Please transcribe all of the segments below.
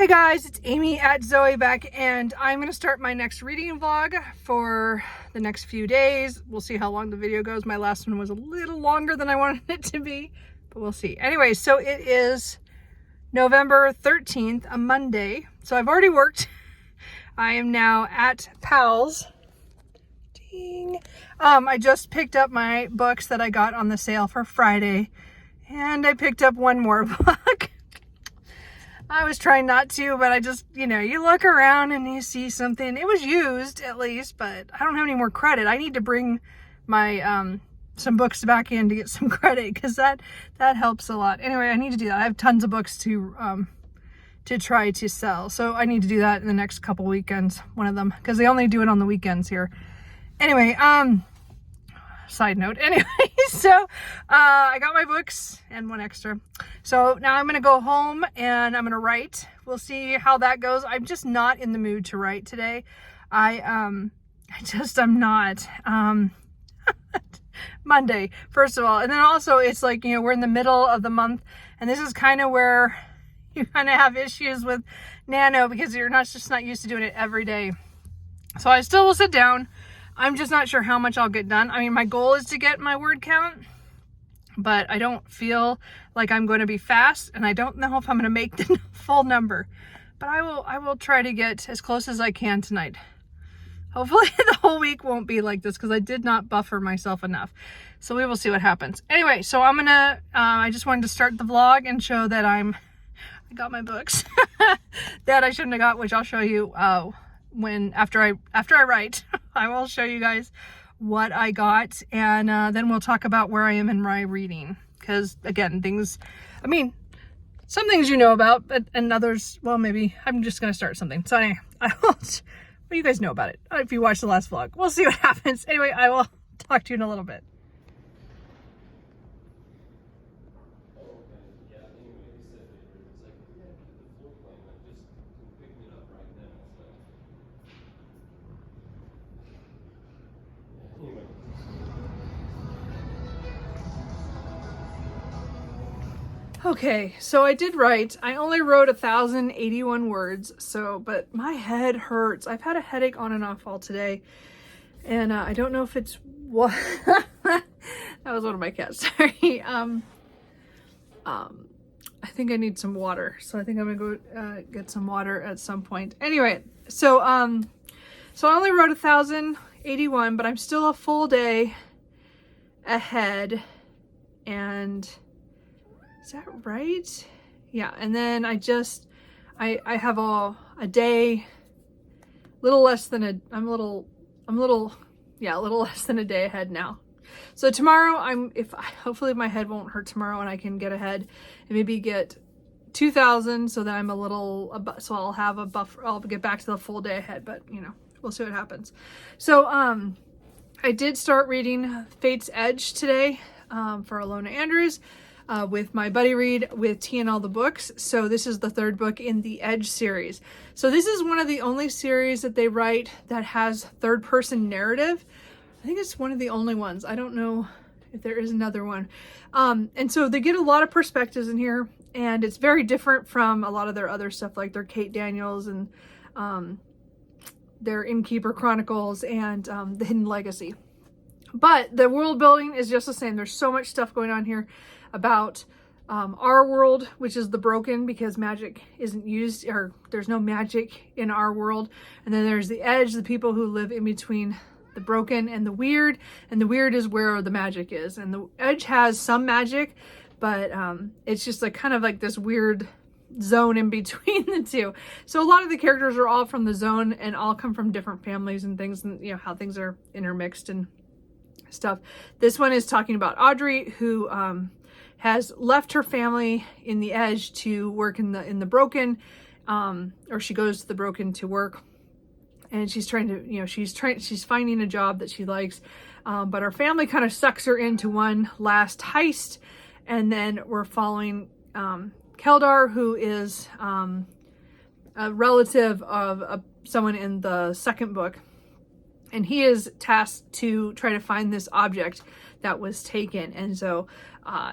Hey guys, it's Amy at Zoe back, and I'm going to start my next reading vlog for the next few days. We'll see how long the video goes. My last one was a little longer than I wanted it to be, but we'll see. Anyway, so it is November 13th, a Monday. So I've already worked. I am now at Powell's. Ding. I just picked up my books that I got on the sale for Friday, and I picked up one more book. I was trying not to, but I just, you look around and you see something. It was used at least, but I don't have any more credit. I need to bring my some books back in to get some credit, because that helps a lot. Anyway, I need to do that. I have tons of books to try to sell, so I need to do that in the next couple weekends, one of them, because they only do it on the weekends here. Anyway, side note. Anyway, so I got my books and one extra. So now I'm gonna go home and I'm gonna write. We'll see how that goes. I'm just not in the mood to write today. I'm not. Monday, first of all, and then also it's like, we're in the middle of the month, and this is kind of where you kind of have issues with Nano, because you're just not used to doing it every day. So I still will sit down. I'm just not sure how much I'll get done. I mean, my goal is to get my word count, but I don't feel like I'm going to be fast, and I don't know if I'm going to make the full number, but I will try to get as close as I can tonight. Hopefully the whole week won't be like this, because I did not buffer myself enough. So we will see what happens. Anyway, so I'm gonna, I just wanted to start the vlog and show that I got my books that I shouldn't have got, which I'll show you after I write. I will show you guys what I got, and then we'll talk about where I am in my reading, because again, some things you know about, but and others, well, maybe I'm just gonna start something. So anyway, well, you guys know about it if you watched the last vlog. We'll see what happens. Anyway, I will talk to you in a little bit. Okay, so I did write. I only wrote 1,081 words, but my head hurts. I've had a headache on and off all today, and I don't know if it's what. That was one of my cats. Sorry. I think I need some water, so I think I'm gonna go get some water at some point. Anyway, so I only wrote 1,081, but I'm still a full day ahead, and is that right? Yeah, and then I have a day, little less than a day ahead now. So tomorrow hopefully my head won't hurt tomorrow, and I can get ahead and maybe get 2,000, so that I'm so I'll have a buffer. I'll get back to the full day ahead, but we'll see what happens. So I did start reading Fate's Edge today for Alona Andrews. With my buddy read with Tea and All the Books. So this is the third book in the Edge series. So this is one of the only series that they write that has third person narrative. I think it's one of the only ones. I don't know if there is another one. And so they get a lot of perspectives in here, and it's very different from a lot of their other stuff, like their Kate Daniels and their Innkeeper Chronicles and the Hidden Legacy. But the world building is just the same. There's so much stuff going on here about our world, which is the broken, because magic isn't used, or there's no magic in our world. And then there's the edge, the people who live in between the broken and the weird is where the magic is. And the edge has some magic, but it's just like kind of like this weird zone in between the two. So a lot of the characters are all from the zone and all come from different families and things, and how things are intermixed and stuff. This one is talking about Audrey, who has left her family in the edge to work in the broken, or she goes to the broken to work, and she's trying to, she's finding a job that she likes, but her family kind of sucks her into one last heist. And then we're following Keldar, who is a relative of someone in the second book, and he is tasked to try to find this object that was taken. And so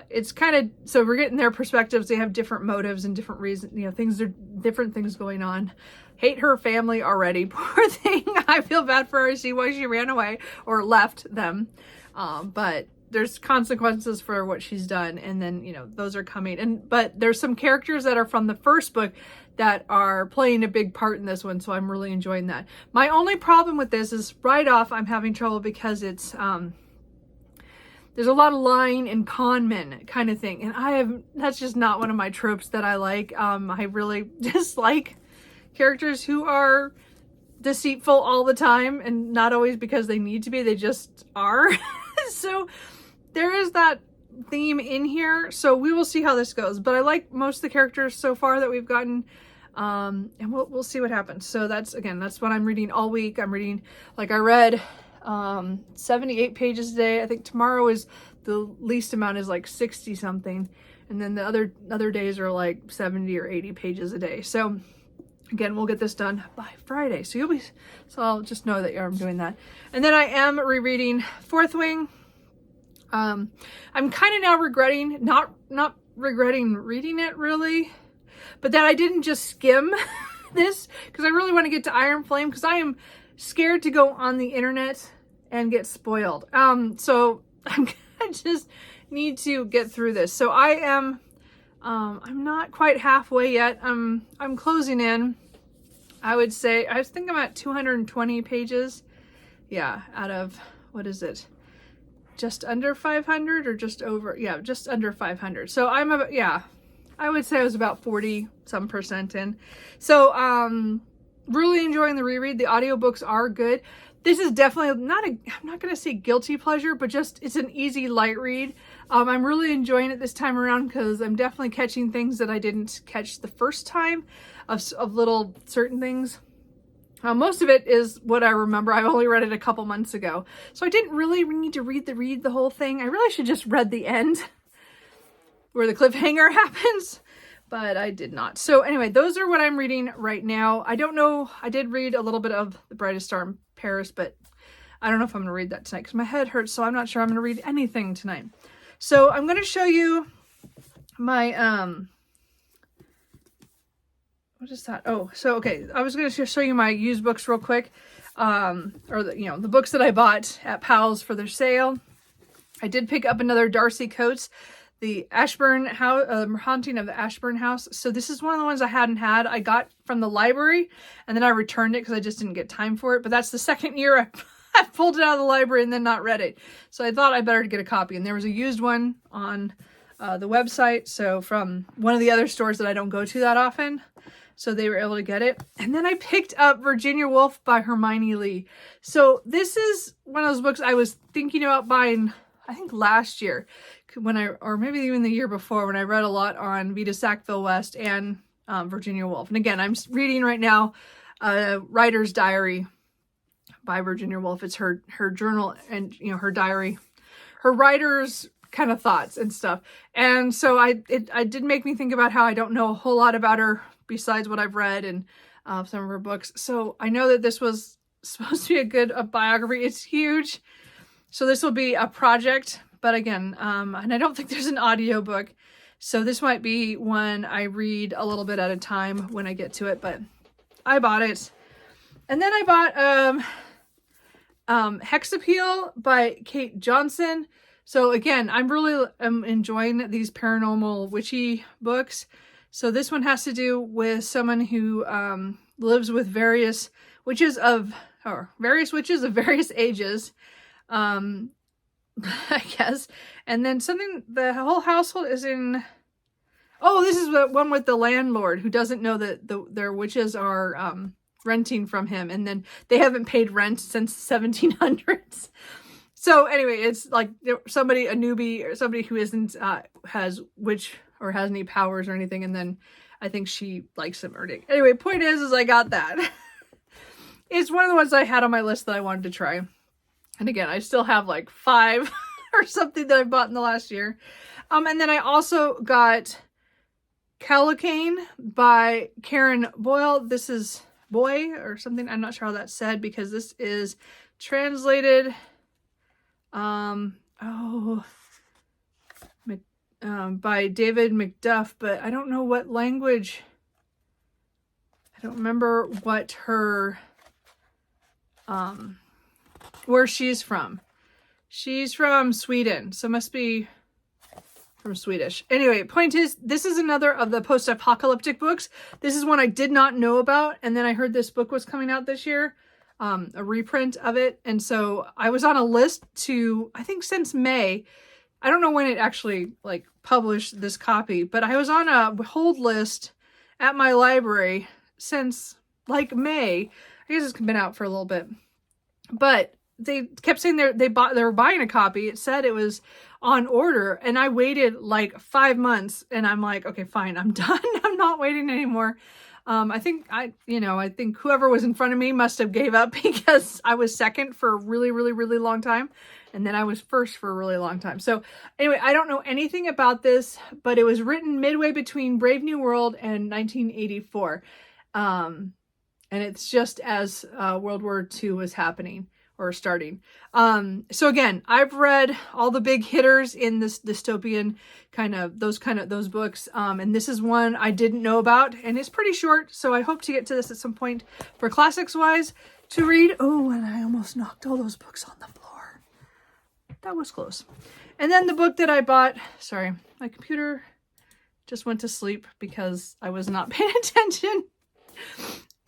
it's kind of, so we're getting their perspectives. They have different motives and different reasons, you know, things are different things going on. Hate her family already. Poor thing. I feel bad for her. I see why she ran away or left them. But there's consequences for what she's done. And then, you know, those are coming. But there's some characters that are from the first book that are playing a big part in this one. So I'm really enjoying that. My only problem with this is right off, I'm having trouble because it's, there's a lot of lying and con men kind of thing. And that's just not one of my tropes that I like. I really dislike characters who are deceitful all the time, and not always because they need to be, they just are. So there is that theme in here. So we will see how this goes. But I like most of the characters so far that we've gotten. And we'll see what happens. So that's what I'm reading all week. I'm reading, like I read 78 pages a day. I think tomorrow is the least amount, is like 60 something, and then the other days are like 70 or 80 pages a day. So again, we'll get this done by Friday. So I'll just know that I'm doing that. And then I am rereading Fourth Wing. I'm kind of now regretting, not regretting reading it really, but that I didn't just skim this, because I really want to get to Iron Flame, because I am scared to go on the internet and get spoiled. So I just need to get through this. So I am, I'm not quite halfway yet. I'm closing in. I would say, I think I'm at 220 pages. Yeah, out of, what is it? Just under 500 or just over? Yeah, just under 500. So I'm about, yeah, I would say I was about 40 some percent in. So, really enjoying the reread. The audiobooks are good. This is definitely I'm not going to say guilty pleasure, but just, it's an easy light read. I'm really enjoying it this time around because I'm definitely catching things that I didn't catch the first time of little certain things. Most of it is what I remember. I only read it a couple months ago. So I didn't really need to read the whole thing. I really should just read the end where the cliffhanger happens, but I did not. So anyway, those are what I'm reading right now. I don't know. I did read a little bit of The Brightest Star in Paris, but I don't know if I'm going to read that tonight because my head hurts. So I'm not sure I'm going to read anything tonight. So I'm going to show you my, what is that? Oh, so, okay. I was going to show you my used books real quick. Or the books that I bought at Powell's for their sale. I did pick up another Darcy Coates, The Ashburn House, Haunting of the Ashburn House. So this is one of the ones I hadn't had. I got from the library and then I returned it because I just didn't get time for it. But that's the second year I pulled it out of the library and then not read it. So I thought I better get a copy. And there was a used one on the website. So from one of the other stores that I don't go to that often. So they were able to get it. And then I picked up Virginia Woolf by Hermione Lee. So this is one of those books I was thinking about buying, I think last year, or maybe even the year before, when I read a lot on Vita Sackville West and Virginia Woolf. And again, I'm reading right now Writer's Diary by Virginia Woolf. It's her journal and, her diary, her writer's kind of thoughts and stuff. And so it did make me think about how I don't know a whole lot about her besides what I've read and some of her books. So I know that this was supposed to be a biography. It's huge. So this will be a project, but again, and I don't think there's an audiobook. So this might be one I read a little bit at a time when I get to it, but I bought it. And then I bought Hexappeal by Kate Johnson. So again, I'm really enjoying these paranormal witchy books. So this one has to do with someone who lives with various witches of various ages, I guess. And then the whole household is in, oh, this is the one with the landlord who doesn't know that their witches are renting from him. And then they haven't paid rent since the 1700s. So anyway, it's like a newbie or somebody who isn't, has witch or has any powers or anything. And then I think she likes him or anyway, point is I got that. It's one of the ones I had on my list that I wanted to try. And again, I still have like 5 or something that I bought in the last year. And then I also got Calicane by Karen Boyle. This is Boy or something. I'm not sure how that's said because this is translated. by David McDuff, but I don't know what language. I don't remember what her, where she's from. She's from Sweden, so must be from Swedish. Anyway, point is, this is another of the post-apocalyptic books. This is one I did not know about, and then I heard this book was coming out this year, a reprint of it, and so I was on a list to, I think since May. I don't know when it actually like published this copy, but I was on a hold list at my library since like May. I guess it's been out for a little bit, but they kept saying they were buying a copy. It said it was on order, and I waited like 5 months, and I'm like, okay, fine, I'm done. I'm not waiting anymore. I think whoever was in front of me must have gave up because I was second for a really, really, really long time. And then I was first for a really long time. So anyway, I don't know anything about this, but it was written midway between Brave New World and 1984. And it's just as World War II was happening or starting. So again, I've read all the big hitters in this dystopian those books. And this is one I didn't know about, and it's pretty short. So I hope to get to this at some point for classics wise to read. Oh, and I almost knocked all those books on the floor. That was close. And then the book that I bought, sorry, my computer just went to sleep because I was not paying attention.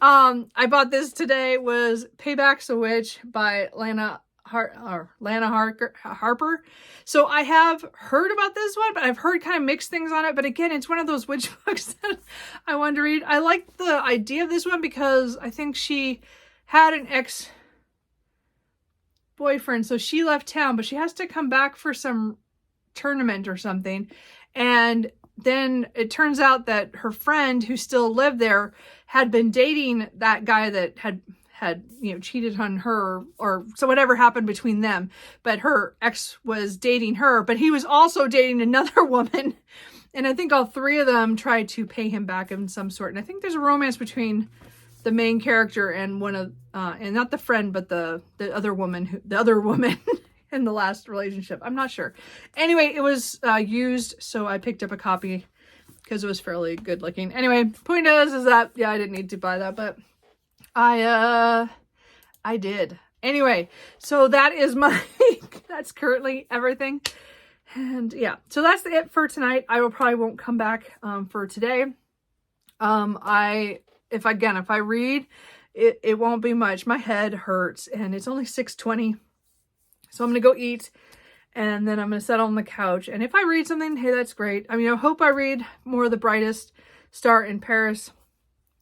I bought this today, was Payback's a Witch by Lana Harper. So I have heard about this one, but I've heard kind of mixed things on it. But again, it's one of those witch books that I wanted to read. I like the idea of this one because I think she had an ex-boyfriend, so she left town, but she has to come back for some tournament or something. And then it turns out that her friend who still lived there had been dating that guy that had cheated on her, or so whatever happened between them. But her ex was dating her, but he was also dating another woman. And I think all three of them tried to pay him back in some sort. And I think there's a romance between the main character and one of, and not the friend, but the other woman in the last relationship. I'm not sure. Anyway, it was used, so I picked up a copy because it was fairly good looking. Anyway, point is that, yeah, I didn't need to buy that, but I did. Anyway, so that is that's currently everything. And yeah, so that's it for tonight. I probably won't come back for today. If I read, it won't be much. My head hurts, and it's only 6:20. So I'm going to go eat, and then I'm going to settle on the couch. And if I read something, hey, that's great. I mean, I hope I read more of The Brightest Star in Paris,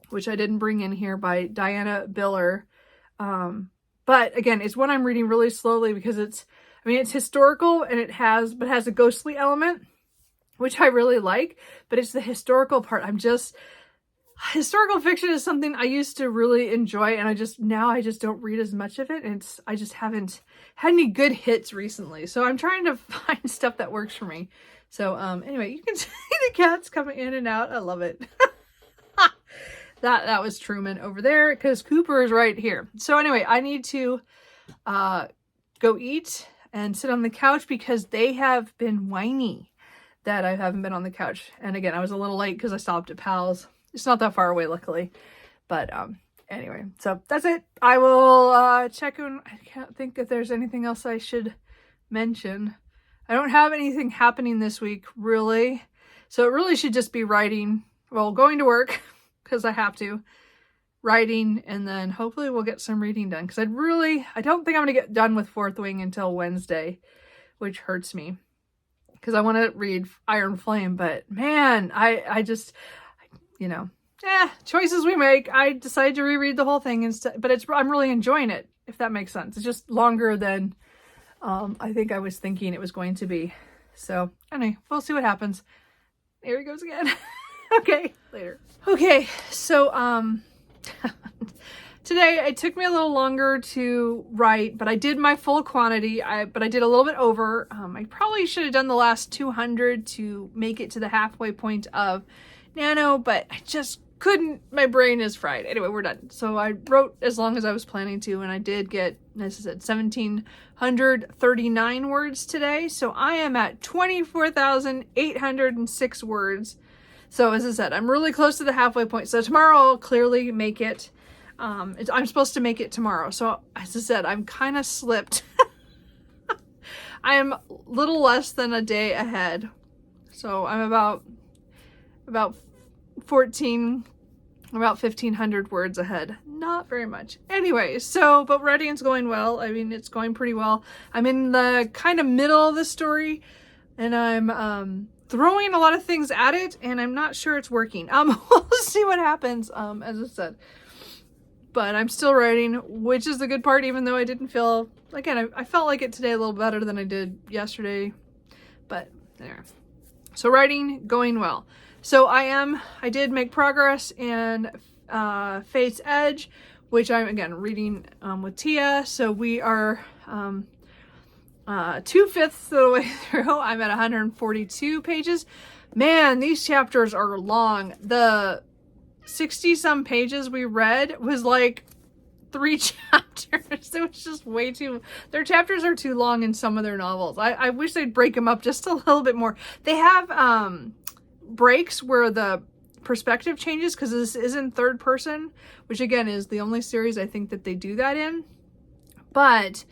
which I didn't bring in here, by Diana Biller. But again, it's one I'm reading really slowly because it's historical, and it has a ghostly element, which I really like, but it's the historical part. Historical fiction is something I used to really enjoy, and I just don't read as much of it, and I just haven't had any good hits recently. So I'm trying to find stuff that works for me. So anyway, you can see the cats coming in and out. I love it. That was Truman over there, because Cooper is right here. So anyway, I need to go eat and sit on the couch because they have been whiny that I haven't been on the couch. And again, I was a little late because I stopped at Pal's. It's not that far away, luckily. But anyway, so that's it. I will check in. I can't think if there's anything else I should mention. I don't have anything happening this week, really. So it really should just be writing. Well, going to work, because I have to. Writing, and then hopefully we'll get some reading done. Because I don't think I'm going to get done with Fourth Wing until Wednesday, which hurts me. Because I want to read Iron Flame, but man, I just... choices we make. I decided to reread the whole thing instead, but I'm really enjoying it, if that makes sense. It's just longer than I think I was thinking it was going to be. So anyway, we'll see what happens. Here he goes again. Okay, later. Okay, so today it took me a little longer to write, but I did my full quantity. But I did a little bit over. I probably should have done the last 200 to make it to the halfway point of Nano, but I just my brain is fried. Anyway, we're done. So I wrote as long as I was planning to, and I did get, as I said, 1,739 words today. So I am at 24,806 words. So as I said, I'm really close to the halfway point. So tomorrow I'll clearly make it. I'm supposed to make it tomorrow. So as I said, I'm kind of slipped. I am a little less than a day ahead. So I'm about 1,500 words ahead. Not very much. Anyway, so, but writing's going well. I mean, it's going pretty well. I'm in the kind of middle of the story, and I'm throwing a lot of things at it, and I'm not sure it's working. We'll see what happens, as I said. But I'm still writing, which is the good part, even though I didn't feel, again, I felt like it today a little better than I did yesterday. But there. So writing, going well. So I did make progress in Fate's Edge, which I'm, again, reading with Tia. So we are 2/5 of the way through. I'm at 142 pages. Man, these chapters are long. The 60-some pages we read was like 3 chapters. It was just way too... Their chapters are too long in some of their novels. I wish they'd break them up just a little bit more. They have breaks where the perspective changes, because this is in third person, which again is the only series I think that they do that in. But,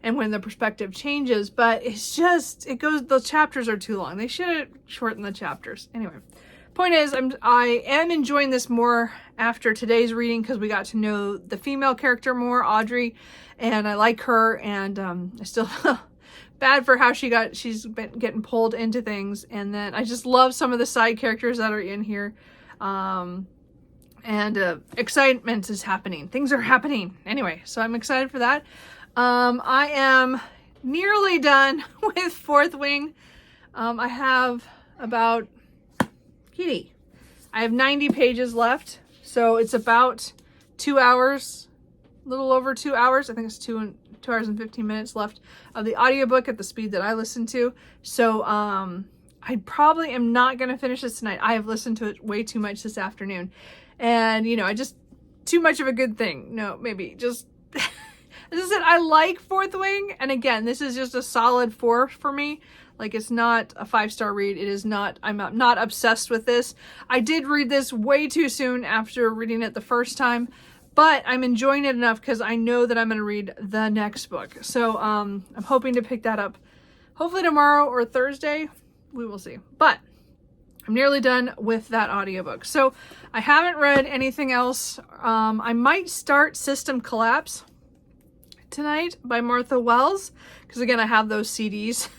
and when the perspective changes, but it's just, the chapters are too long. They should shorten the chapters. Anyway, point is, I am enjoying this more after today's reading, because we got to know the female character more, Audrey, and I like her, and I still bad for how she's been getting pulled into things. And then I just love some of the side characters that are in here. Excitement is happening. Things are happening. Anyway, so I'm excited for that. I am nearly done with Fourth Wing. I have about, Kitty, I have 90 pages left. So it's about 2 hours, a little over 2 hours. I think it's 2 hours and 15 minutes left of the audiobook at the speed that I listen to. So I probably am not going to finish this tonight. I have listened to it way too much this afternoon. And, you know, too much of a good thing. No, maybe just, as I said, I like Fourth Wing. And again, this is just a solid 4 for me. Like, it's not a 5-star read. It is not, I'm not obsessed with this. I did read this way too soon after reading it the first time. But I'm enjoying it enough because I know that I'm going to read the next book. So I'm hoping to pick that up hopefully tomorrow or Thursday. We will see. But I'm nearly done with that audiobook. So I haven't read anything else. I might start System Collapse tonight by Martha Wells. Because again, I have those CDs.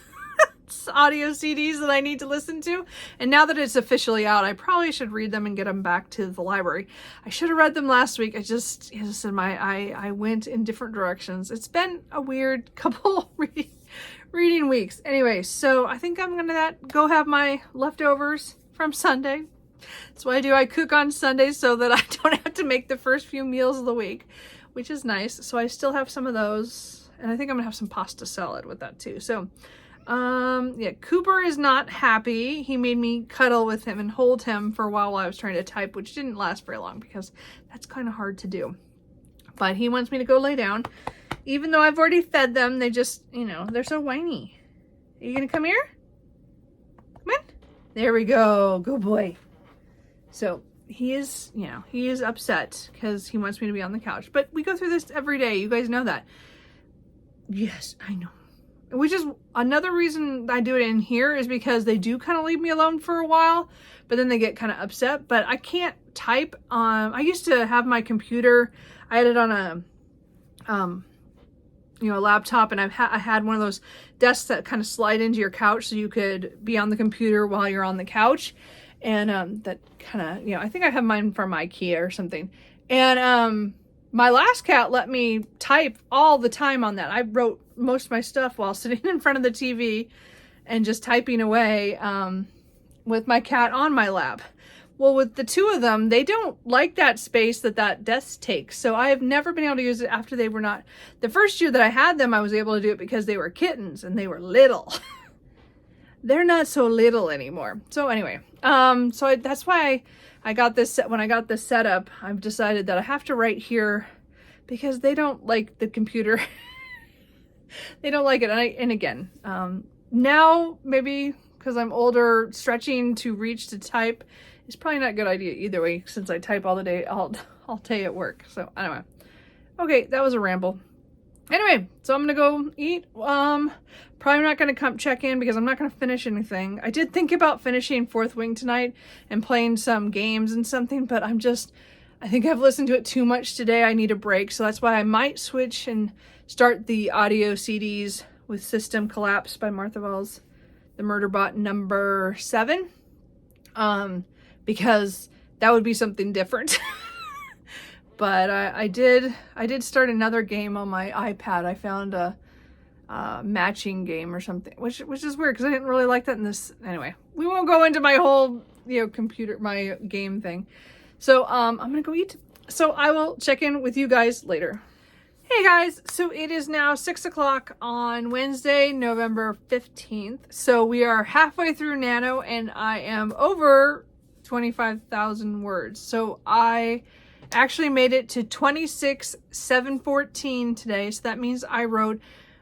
Audio CDs that I need to listen to, and now that it's officially out, I probably should read them and get them back to the library. I should have read them last week. I just, as I said, I went in different directions. It's been a weird couple reading weeks. Anyway, so I think I'm gonna go have my leftovers from Sunday. That's what I do. I cook on Sundays so that I don't have to make the first few meals of the week, which is nice. So I still have some of those, and I think I'm gonna have some pasta salad with that too. So yeah, Cooper is not happy. He made me cuddle with him and hold him for a while I was trying to type, which didn't last very long because that's kind of hard to do. But he wants me to go lay down. Even though I've already fed them, they just, you know, they're so whiny. Are you gonna come here? Come on. There we go. Good boy. So he is, you know, he is upset because he wants me to be on the couch. But we go through this every day. You guys know that. Yes, I know. Which is another reason I do it in here, is because they do kind of leave me alone for a while, but then they get kind of upset. But I can't type on, I used to have my computer, I had it on a, you know, a laptop, and I had one of those desks that kind of slide into your couch so you could be on the computer while you're on the couch. And that kind of, you know, I think I have mine from IKEA or something. And my last cat let me type all the time on that. I wrote most of my stuff while sitting in front of the TV and just typing away with my cat on my lap. Well, with the two of them, they don't like that space that desk takes. So I have never been able to use it after they were not. The first year that I had them, I was able to do it because they were kittens and they were little. They're not so little anymore. So anyway, that's why when I got this set up, I've decided that I have to write here because they don't like the computer. They don't like it. And again, now maybe because I'm older, stretching to reach to type is probably not a good idea either way, since I type all the day, all day at work. So anyway, okay, that was a ramble. Anyway, so I'm gonna go eat. Probably not gonna come check in because I'm not gonna finish anything. I did think about finishing Fourth Wing tonight and playing some games and something, but I think I've listened to it too much today. I need a break, so that's why I might switch and start the audio CDs with System Collapse by Martha Wells, the Murderbot number 7, because that would be something different. But I did start another game on my iPad. I found a matching game or something, which is weird because I didn't really like that in this. Anyway, we won't go into my whole my game thing. So I'm gonna go eat. So I will check in with you guys later. Hey guys, so it is now 6 o'clock on Wednesday, November 15th. So we are halfway through Nano and I am over 25,000 words. So I actually made it to 26,714 today. So that means I wrote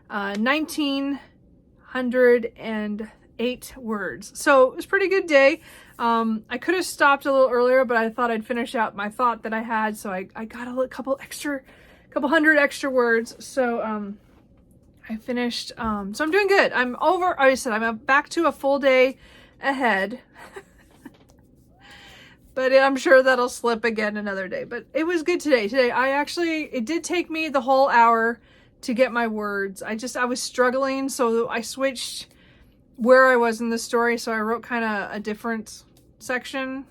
1,908 words. So it was a pretty good day. I could have stopped a little earlier, but I thought I'd finish out my thought that I had. So I got a couple hundred extra words. So I finished. So I'm doing good. I'm over. I said I'm back to a full day ahead. But I'm sure that'll slip again another day. But it was good today. It did take me the whole hour to get my words. I was struggling, so I switched where I was in the story. So I wrote kind of a different section,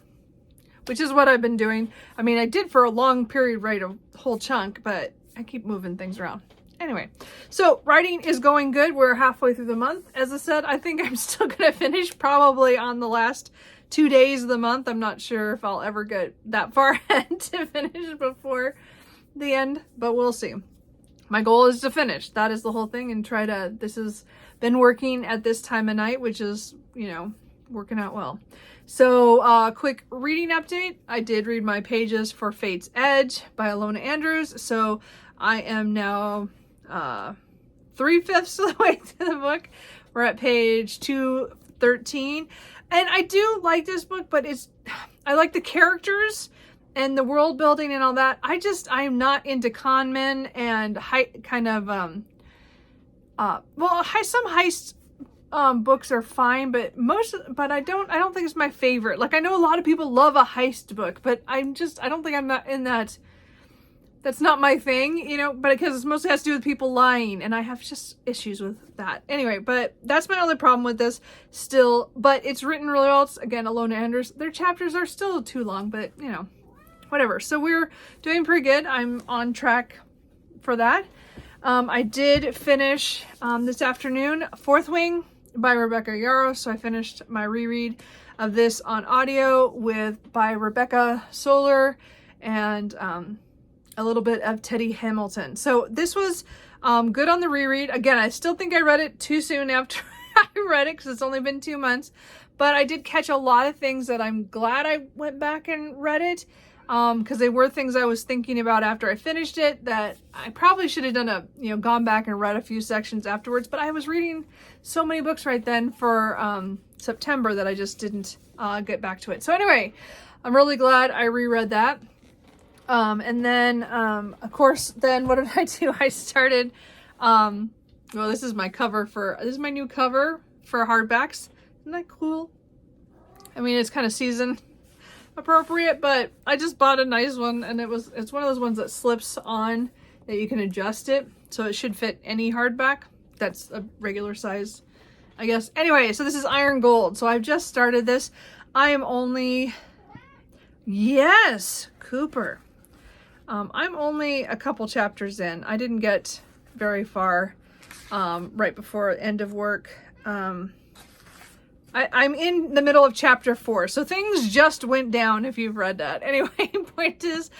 which is what I've been doing. I mean, I did for a long period write a whole chunk, but I keep moving things around. Anyway, so writing is going good. We're halfway through the month. As I said, I think I'm still going to finish probably on the last 2 days of the month. I'm not sure if I'll ever get that far ahead to finish before the end, but we'll see. My goal is to finish. That is the whole thing, and this has been working at this time of night, which is, working out well. So quick reading update. I did read my pages for Fate's Edge by Alona Andrews. So I am now 3/5 of the way through the book. We're at page 213. And I do like this book, but I like the characters and the world building and all that. I am not into con men and some heist books are fine, but I don't think it's my favorite. Like, I know a lot of people love a heist book, but I don't think I'm not in that. That's not my thing, but because it mostly has to do with people lying, and I have just issues with that. Anyway, but that's my only problem with this still, but it's written really well. It's, again, Alona Andrews. Their chapters are still too long, but, whatever. So we're doing pretty good. I'm on track for that. I did finish this afternoon Fourth Wing by Rebecca Yarros, so I finished my reread of this on audio by Rebecca Solar and a little bit of Teddy Hamilton. So this was good on the reread. Again, I still think I read it too soon after I read it because it's only been 2 months, but I did catch a lot of things that I'm glad I went back and read it because they were things I was thinking about after I finished it that I probably should have done gone back and read a few sections afterwards, but I was reading so many books right then for September that I just didn't get back to it. So anyway, I'm really glad I reread that. And then, of course, then what did I do? I started, this is my new cover for hardbacks. Isn't that cool? I mean, it's kind of season appropriate, but I just bought a nice one, and it's one of those ones that slips on that you can adjust it. So it should fit any hardback. That's a regular size, I guess. Anyway, so this is Iron Gold. So I've just started this. I am only, yes, Cooper. I'm only a couple chapters in. I didn't get very far right before end of work. I'm in the middle of chapter 4, so things just went down if you've read that. Anyway, point is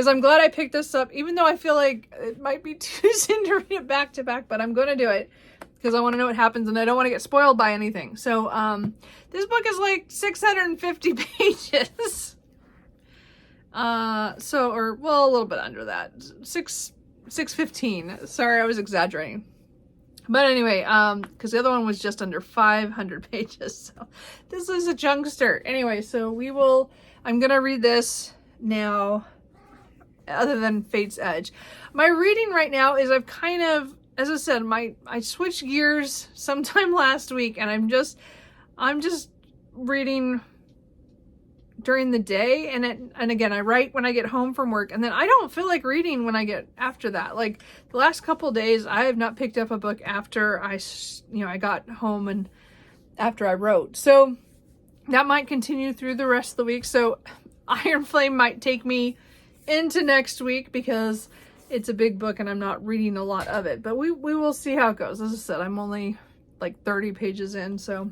I'm glad I picked this up, even though I feel like it might be too soon to read it back to back, but I'm going to do it because I want to know what happens and I don't want to get spoiled by anything. So this book is like 650 pages. or well, a little bit under that. 615. Sorry, I was exaggerating. But anyway, because the other one was just under 500 pages. So this is a chunkster. Anyway, so I'm gonna read this now, other than Fate's Edge. My reading right now is I've kind of, as I said, I switched gears sometime last week, and I'm just reading during the day, and again, I write when I get home from work, and then I don't feel like reading when I get after that. Like the last couple days, I have not picked up a book after I got home and after I wrote. So that might continue through the rest of the week. So Iron Flame might take me into next week because it's a big book and I'm not reading a lot of it, but we will see how it goes. As I said, I'm only like 30 pages in, so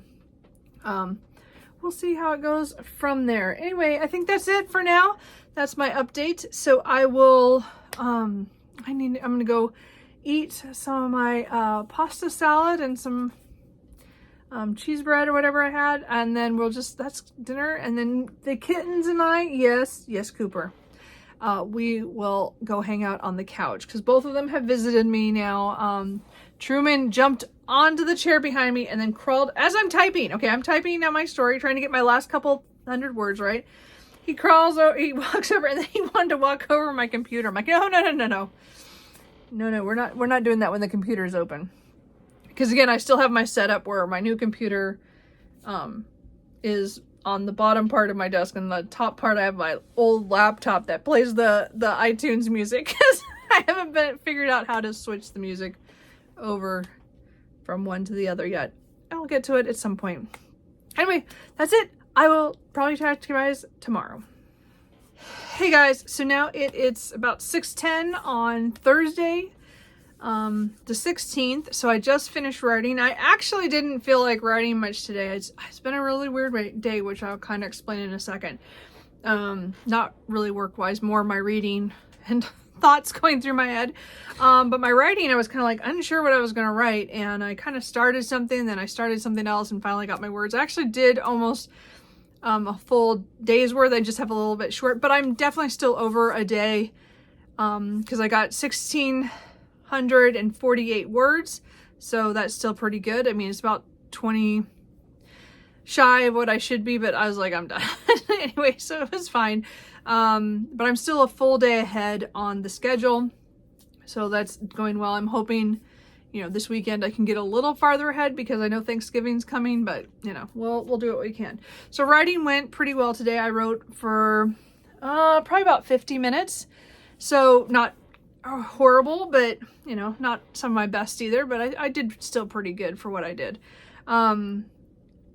we'll see how it goes from there. Anyway, I think that's it for now. That's my update. So I will, I'm gonna go eat some of my pasta salad and some cheese bread or whatever I had, and then that's dinner. And then the kittens and I, yes, Cooper, we will go hang out on the couch because both of them have visited me now. Truman jumped onto the chair behind me and then crawled as I'm typing. Okay, I'm typing out my story, trying to get my last couple hundred words right. He crawls over, he walks over, and then he wanted to walk over my computer. I'm like, no, we're not doing that when the computer is open. Because again, I still have my setup where my new computer is on the bottom part of my desk, and the top part I have my old laptop that plays the iTunes music because I haven't figured out how to switch the music over from one to the other yet. I'll get to it at some point. Anyway, that's it. I will probably talk to you guys tomorrow. Hey guys, so now it's about 6:10 on Thursday, the 16th. So I just finished writing. I actually didn't feel like writing much today. It's been a really weird day, which I'll kind of explain in a second. Not really work-wise, more my reading and thoughts going through my head. But my writing, I was kind of like unsure what I was going to write, and I kind of started something, then I started something else, and finally got my words. I actually did almost a full day's worth. I just have a little bit short, but I'm definitely still over a day because I got 1,648 words, so that's still pretty good. I mean, it's about 20 shy of what I should be, but I was like, I'm done. Anyway, so it was fine. But I'm still a full day ahead on the schedule, so that's going well. I'm hoping, this weekend I can get a little farther ahead because I know Thanksgiving's coming, but we'll do what we can. So writing went pretty well today. I wrote for probably about 50 minutes, so not horrible, but not some of my best either, but I did still pretty good for what I did.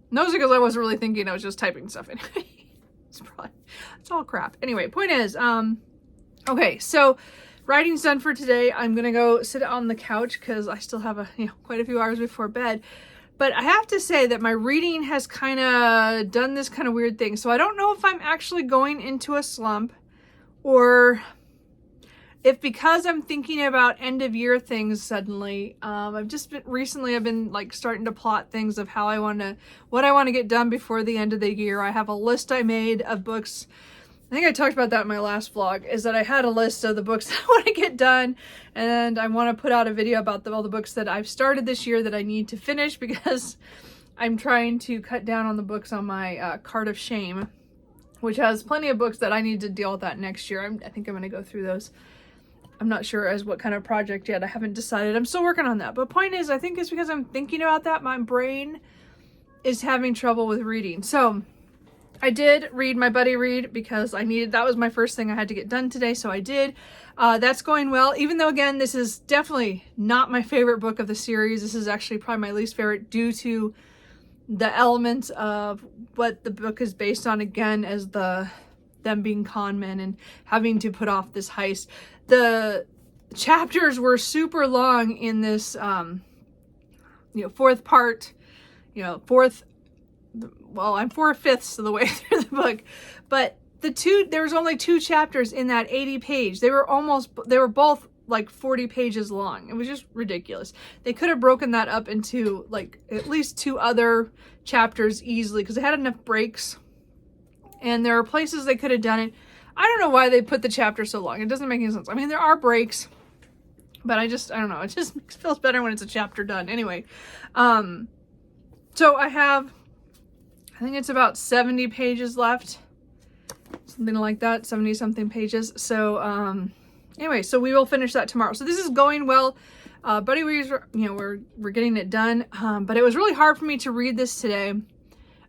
Mostly because I wasn't really thinking, I was just typing stuff anyway. It's all crap. Anyway, point is, okay, so writing's done for today. I'm gonna go sit on the couch because I still have quite a few hours before bed. But I have to say that my reading has kind of done this kind of weird thing. So I don't know if I'm actually going into a slump, or if because I'm thinking about end of year things suddenly. I've been like starting to plot things of what I want to get done before the end of the year. I have a list I made of books. I think I talked about that in my last vlog, is that I had a list of the books that I want to get done, and I want to put out a video about all the books that I've started this year that I need to finish, because I'm trying to cut down on the books on my cart of shame, which has plenty of books that I need to deal with that next year. I think I'm going to go through those. I'm not sure as what kind of project yet. I haven't decided. I'm still working on that. But point is, I think it's because I'm thinking about that, my brain is having trouble with reading. So I did read my buddy read because that was my first thing I had to get done today. So I did. That's going well, even though, again, this is definitely not my favorite book of the series. This is actually probably my least favorite due to the elements of what the book is based on, again, as them being con men and having to put off this heist. The chapters were super long in this, fourth part, I'm 4/5 of the way through the book, but there was only 2 chapters in that 80 page. They were both like 40 pages long. It was just ridiculous. They could have broken that up into like at least 2 other chapters easily, because they had enough breaks, and there are places they could have done it. I don't know why they put the chapter so long. It doesn't make any sense. I mean, there are breaks, but I don't know. It just feels better when it's a chapter done. Anyway, so I think it's about 70 pages left. Something like that, 70 something pages. So, anyway, so we will finish that tomorrow. So this is going well. Buddy Reads, we're getting it done. But it was really hard for me to read this today,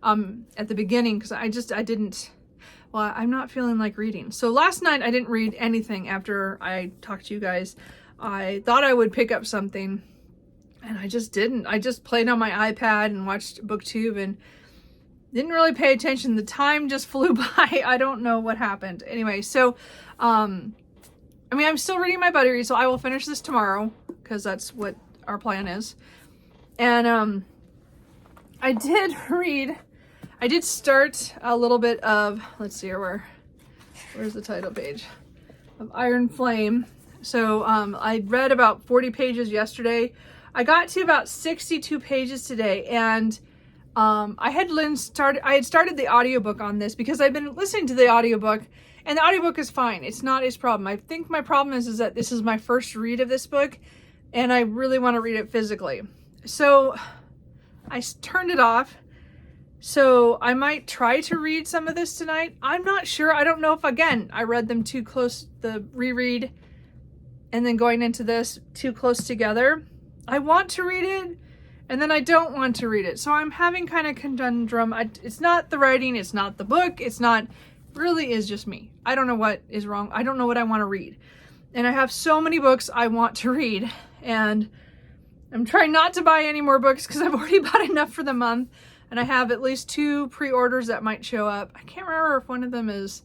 at the beginning, because I'm not feeling like reading. So last night I didn't read anything after I talked to you guys. I thought I would pick up something, and I just didn't. I just played on my iPad and watched BookTube and didn't really pay attention. The time just flew by. I don't know what happened. Anyway, so, I'm still reading my Buddy Read, so I will finish this tomorrow, because that's what our plan is. And, I did start a little bit of, let's see here, where's the title page? Of Iron Flame. So, I read about 40 pages yesterday. I got to about 62 pages today, and I had started the audiobook on this because I've been listening to the audiobook, and the audiobook is fine. It's not his problem. I think my problem is that this is my first read of this book, and I really want to read it physically. So I turned it off. So I might try to read some of this tonight. I'm not sure. I don't know if, again, I read them too close, the reread and then going into this too close together. I want to read it, and then I don't want to read it. So I'm having kind of conundrum. It's not the writing, it's not the book, really is just me. I don't know what is wrong. I don't know what I want to read. And I have so many books I want to read, and I'm trying not to buy any more books because I've already bought enough for the month, and I have at least 2 pre-orders that might show up. I can't remember if one of them is,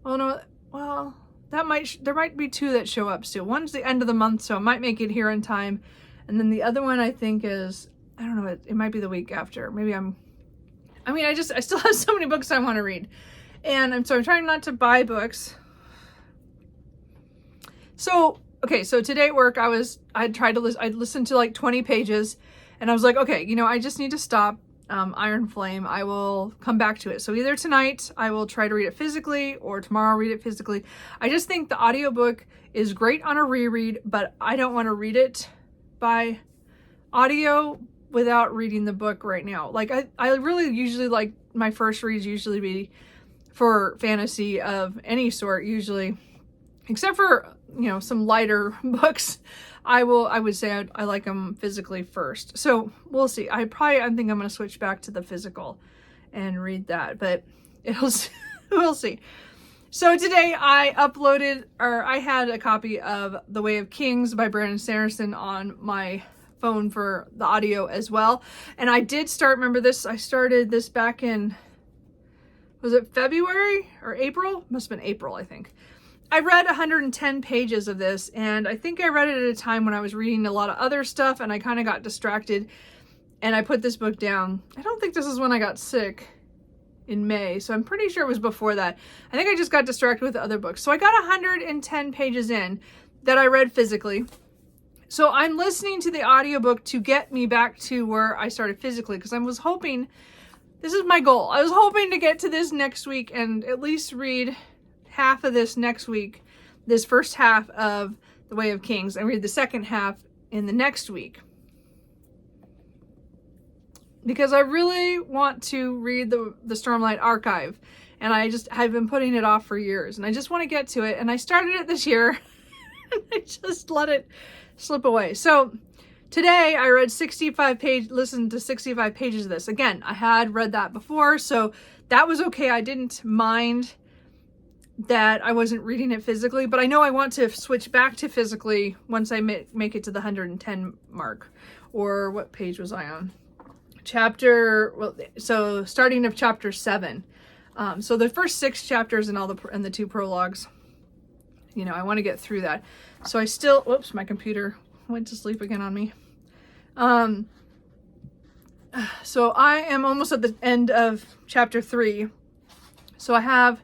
there might be 2 that show up still. One's the end of the month, so it might make it here in time. And then the other one I think is, I don't know, it might be the week after. Maybe I still have so many books I want to read. And I'm trying not to buy books. So, okay, so today at work, I'd listened to like 20 pages, and I was like, okay, I just need to stop Iron Flame. I will come back to it. So either tonight I will try to read it physically, or tomorrow I'll read it physically. I just think the audiobook is great on a reread, but I don't want to read it by audio without reading the book right now. Like I really usually like my first reads usually be for fantasy of any sort, usually, except for, some lighter books. I would say I like them physically first. So we'll see. I think I'm going to switch back to the physical and read that, but we'll see. So today I had a copy of The Way of Kings by Brandon Sanderson on my phone for the audio as well. And I did remember this, I started this back in, was it February or April? Must have been April, I think. I read 110 pages of this, and I think I read it at a time when I was reading a lot of other stuff, and I kind of got distracted, and I put this book down. I don't think this is when I got sick in May, so I'm pretty sure it was before that. I think I just got distracted with other books. So I got 110 pages in that I read physically. So I'm listening to the audiobook to get me back to where I started physically, because I was hoping, this is my goal. I was hoping to get to this next week and at least read half of this next week, this first half of The Way of Kings, and read the second half in the next week. Because I really want to read the Stormlight Archive, and I've been putting it off for years, and I just want to get to it, and I started it this year, and I just let it slip away. So today I read listened to 65 pages of this. Again, I had read that before, so that was okay. I didn't mind that I wasn't reading it physically, but I know I want to switch back to physically once I make it to the 110 mark. Or what page was I on? So starting of chapter 7. So the first 6 chapters and the 2 prologues, I want to get through that. So I still, whoops, my computer went to sleep again on me. So I am almost at the end of chapter 3. So I have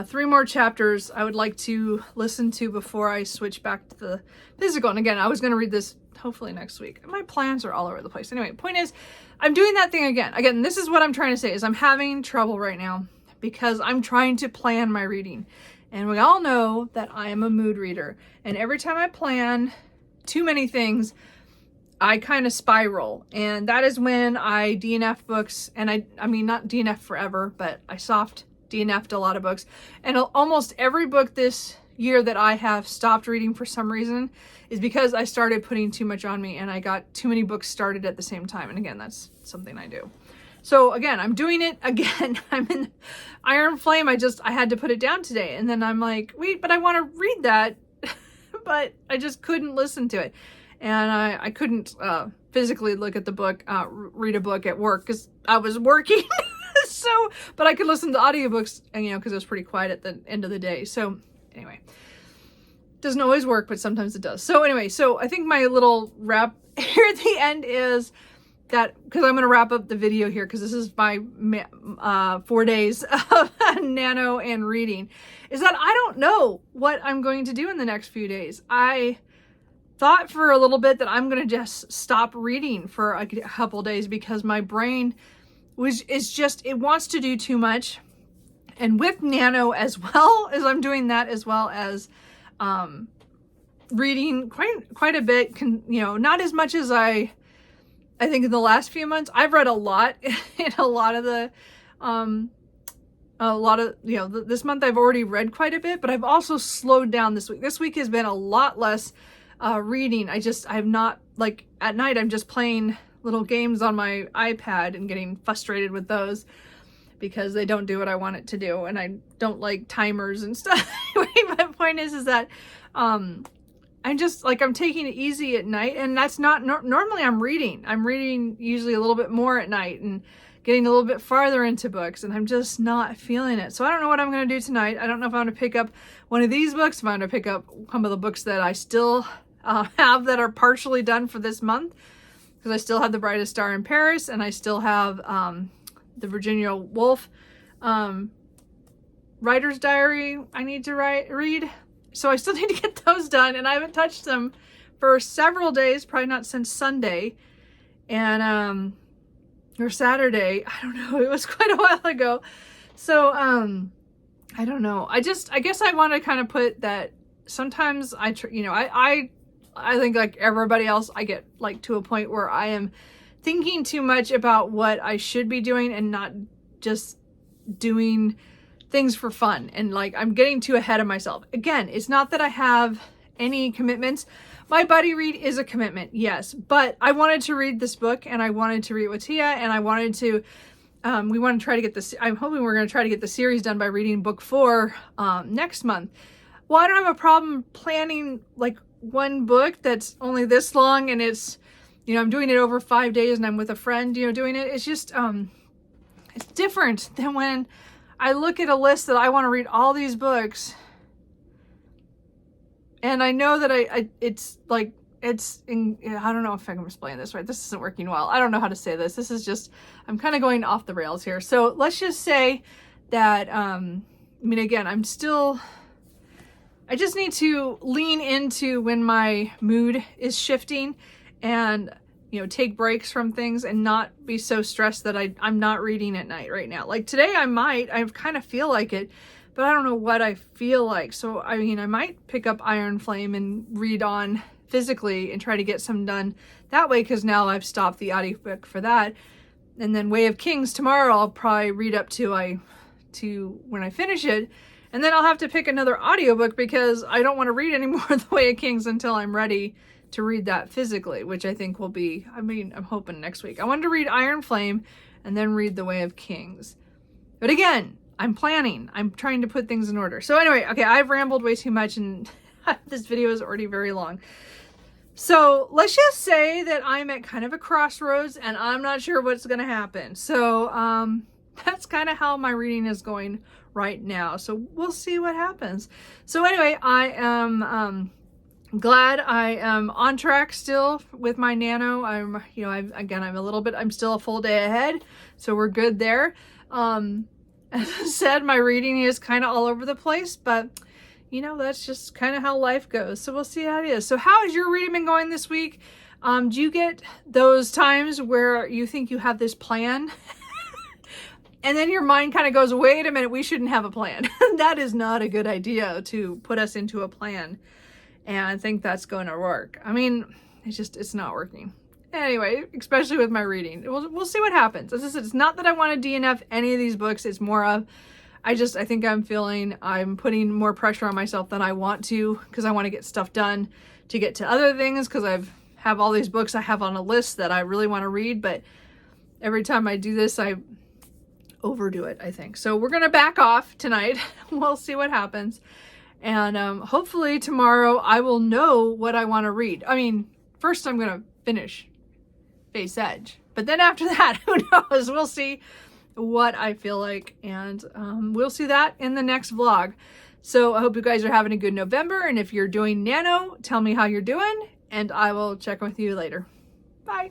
3 more chapters I would like to listen to before I switch back to the physical. And again, I was going to read this hopefully next week. My plans are all over the place. Anyway, point is, I'm doing that thing again. Again, this is what I'm trying to say, is I'm having trouble right now because I'm trying to plan my reading. And we all know that I am a mood reader. And every time I plan too many things, I kind of spiral. And that is when I DNF books. And I mean, not DNF forever, but I soft DNF'd a lot of books. And almost every book this year that I have stopped reading for some reason is because I started putting too much on me and I got too many books started at the same time. And again, that's something I do. So again, I'm doing it again. I'm in Iron Flame. I had to put it down today. And then I'm like, wait, but I want to read that. But I just couldn't listen to it. And I couldn't physically look at the book, read a book at work because I was working. So, but I could listen to audiobooks, and because it was pretty quiet at the end of the day. So anyway, doesn't always work, but sometimes it does. So anyway, so I think my little wrap here at the end is that, because I'm going to wrap up the video here, because this is my 4 days of nano and reading, is that I don't know what I'm going to do in the next few days. I thought for a little bit that I'm going to just stop reading for a couple days because my brain it wants to do too much. And with nano, as well as I'm doing that, as well as reading quite a bit, not as much as I think in the last few months. I've read a lot in a lot of this month I've already read quite a bit, but I've also slowed down this week. This week has been a lot less reading. I'm not, like, at night I'm just playing little games on my iPad and getting frustrated with those because they don't do what I want it to do, and I don't like timers and stuff. My point is that I'm just like, I'm taking it easy at night, and that's not normally I'm reading usually a little bit more at night and getting a little bit farther into books, and I'm just not feeling it. So I don't know what I'm going to do tonight. I don't know if I'm going to pick up one of these books, if I'm going to pick up some of the books that I still have that are partially done for this month, because I still have The Brightest Star in Paris, and I still have the Virginia Woolf writer's diary I need to read. So I still need to get those done, and I haven't touched them for several days, probably not since Sunday, and or Saturday. I don't know. It was quite a while ago. So I don't know. I guess I want to kind of put that sometimes I think like everybody else, I get like to a point where I am thinking too much about what I should be doing and not just doing things for fun. And like, I'm getting too ahead of myself. Again, it's not that I have any commitments. My buddy read is a commitment, yes, but I wanted to read this book, and I wanted to read with Tia, and I wanted to, we want to try to get this, I'm hoping we're going to try to get the series done by reading book 4 next month. Well, I don't have a problem planning like one book that's only this long, and it's, I'm doing it over 5 days, and I'm with a friend, doing it. It's just, it's different than when I look at a list that I want to read all these books, and I know that I don't know if I can explain this right. This isn't working well. I don't know how to say this. This is just, I'm kind of going off the rails here. So let's just say that, again, I just need to lean into when my mood is shifting and, take breaks from things and not be so stressed that I'm not reading at night right now. Like today I kind of feel like it, but I don't know what I feel like. So, I might pick up Iron Flame and read on physically and try to get some done that way, because now I've stopped the audiobook for that. And then Way of Kings tomorrow, I'll probably read up to when I finish it. And then I'll have to pick another audiobook because I don't want to read any more of The Way of Kings until I'm ready to read that physically, which I think will be, I'm hoping next week. I wanted to read Iron Flame and then read The Way of Kings. But again, I'm planning. I'm trying to put things in order. So anyway, okay, I've rambled way too much, and this video is already very long. So let's just say that I'm at kind of a crossroads, and I'm not sure what's going to happen. So that's kind of how my reading is going right now. So we'll see what happens. So anyway, I am glad I am on track still with my nano. I'm still a full day ahead, so we're good there. As I said, my reading is kind of all over the place, but that's just kind of how life goes. So we'll see how it is. So how has your reading been going this week? Do you get those times where you think you have this plan And then your mind kind of goes, wait a minute, we shouldn't have a plan. That is not a good idea, to put us into a plan and think that's going to work. I mean, it's not working. Anyway, especially with my reading. We'll see what happens. As I said, it's not that I want to DNF any of these books. It's more of, I think I'm feeling I'm putting more pressure on myself than I want to, because I want to get stuff done to get to other things, because I have all these books I have on a list that I really want to read, but every time I do this, I overdo it, I think. So we're going to back off tonight. We'll see what happens. And hopefully tomorrow I will know what I want to read. I mean, first I'm going to finish Face Edge, but then after that, who knows? We'll see what I feel like, and we'll see that in the next vlog. So I hope you guys are having a good November, and if you're doing Nano, tell me how you're doing, and I will check with you later. Bye.